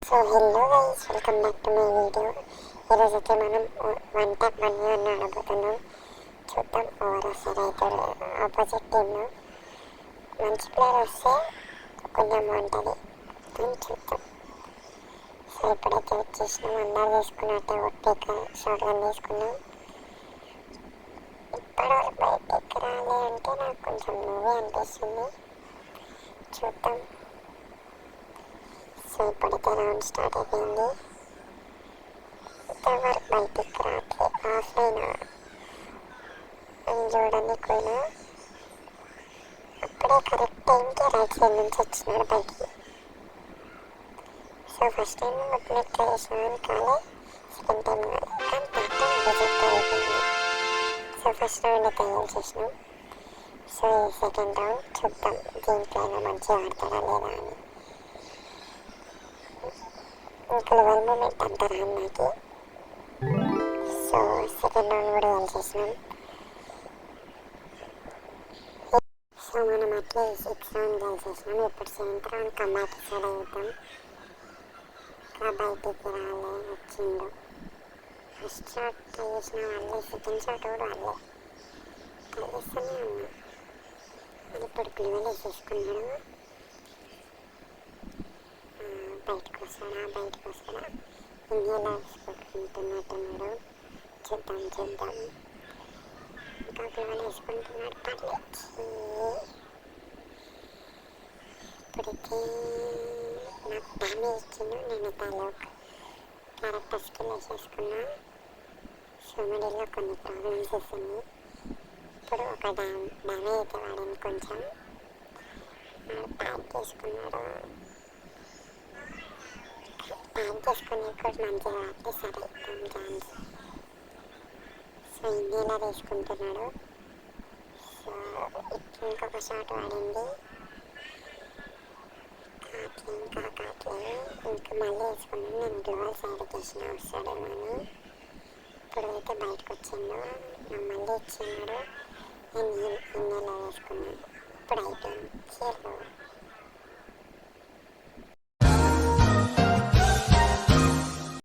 So hello guys, welcome back to my video. ఈరోజైతే మనం వంట పని అని ఆడబోతున్నాం. చూద్దాం ఎవరు వస్తారు అవుతాడు. ఆపోజిట్ టీంలో మంచి ప్లేయర్ వస్తే కొంచెం బాగుంటుంది అని చూద్దాం. సో ఇప్పుడైతే వచ్చేసినాం, అందరు తీసుకున్నట్టే ఒట్టేక షార్ట్ గన్ తీసుకున్నాం. ఇప్పటివరకు బయటకి రాలే అంటే నాకు కొంచెం మూవీ అనిపిస్తుంది. చూద్దాం. సో ఇప్పుడైతే రౌండ్ స్టార్ట్ అయిపోయింది. ఇంతవరకు బయటికి రాట్లే, ఆఫ్లైన్ అని చూడడానికి పోయినా అప్పుడే కరెక్ట్ టైంకి రైట్ సైడ్ నుంచి వచ్చినాడు బయటికి. సో ఫస్ట్ టైం కొట్టినట్టు ట్రై చేసినా కాలే, సెకండ్ టైం కాలే, కానీ థర్డ్ టైం రిజెక్ట్ అయిపోయింది. సో ఫస్ట్ రౌండ్ అయితే చేసినాం. సో ఈ సెకండ్ రౌండ్ చూద్దాం దీంట్లో అయినా మంచిగా ఆడతారా లేదా అని. ఇంకా లెవెల్ మూమెంట్ అంటారా అన్నకి. సో సెకండ్ రౌండ్ కూడా చేసినాం. సో మనం అట్లే 6 రౌండ్ చేసినాం. ఇప్పుడు 7th రౌండ్ కంబ్యాక్ స్టార్ట్ అవుతాం. బయటికి రాలే, వచ్చిండు. ఫస్ట్ షాట్ ట్రై చేసిన వాళ్ళే, సెకండ్ షాట్ కూడా వాళ్ళే ట్రై చేస్తూనే ఉన్నా. అది ఇప్పుడు గ్లూవల్ వేసేసుకున్నాడు. బయటకు వస్తాడా ఇన్హేలర్స్ కొట్టుకుంటున్నట్టున్నాడు. చూద్దాం. ఇంకా గ్లూవల్ వేసుకుంటున్నాడు. పర్లేదు. ఇప్పటికీ నాకు డ్యామేజ్ ఇచ్చిండు. నేను డైలాగ్ క్యారెక్టర్ స్కిల్ వేసేసుకున్నా. సో మిడిల్లో కొన్ని ప్రాబ్లమ్స్ వస్తుంది. ఇప్పుడు ఒక డ్యామేజ్ అయితే వాడింది కొంచెం. ప్యాక్ చేసుకున్నాడు. ప్యాక్ చేసుకుని కూడా మంచిగా వాడితే సరే ఛాన్స్. సో ఇన్హేలర్ వేసుకుంటున్నాడు. సో ఇంకొక షాట్ వాడింది. ఇంకా మళ్ళీ వేసుకున్నాను. నేను గ్లోవల్ సైడ్కి వేసిన వస్తాడేమో అని. ఇప్పుడైతే బయటకు వచ్చిండు, మళ్ళీ ఇచ్చినాడు. నేను ఇన్నెలా వేసుకున్నాను. ఇప్పుడు అయిపోయింది. చీరలు